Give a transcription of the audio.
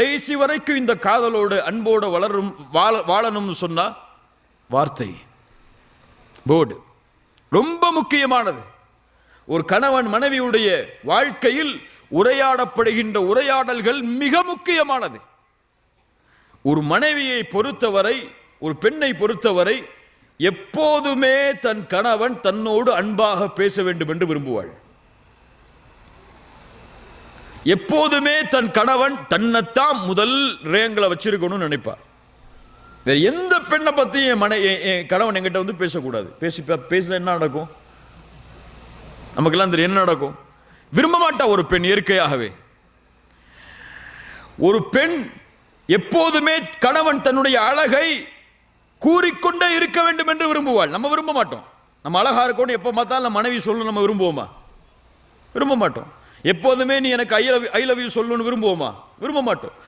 கடைசி வரைக்கும் இந்த காதலோடு அன்போடு வாழணும்னு சொன்னா வார்த்தை போர்டு ரொம்ப முக்கியமானது. ஒரு கணவன் மனைவியுடைய வாழ்க்கையில் உரையாடப்படுகின்ற உரையாடல்கள் மிக முக்கியமானது. ஒரு மனைவியை பொறுத்தவரை, ஒரு பெண்ணை பொறுத்தவரை எப்போதுமே தன் கணவன் தன்னோடு அன்பாக பேச வேண்டும் என்று விரும்புவாள். எப்போதுமே தன் கணவன் தன்னைத்தான் முதல் ரேங்கில் வச்சிருக்கணும்னு நினைப்பார். வேற எந்த பெண்ணை பற்றியும் என் கணவன் என்கிட்ட வந்து பேசக்கூடாது. பேசல என்ன நடக்கும்? நமக்கெல்லாம் தெரியும் என்ன நடக்கும். விரும்ப மாட்டா ஒரு பெண் இயற்கையாகவே. ஒரு பெண் எப்போதுமே கணவன் தன்னுடைய அழகை கூறிக்கொண்டே இருக்க வேண்டும் என்று விரும்புவாள். நம்ம விரும்ப மாட்டோம். நம்ம அழகா இருக்கணும் எப்போ பார்த்தாலும் நம்ம மனைவி சொல்லணும் நம்ம விரும்புவோமா? விரும்ப மாட்டோம். எப்போதுமே நீ எனக்கு ஐ லவ் யூ சொல்லணும்னு விரும்புவோமா? விரும்ப மாட்டோம்.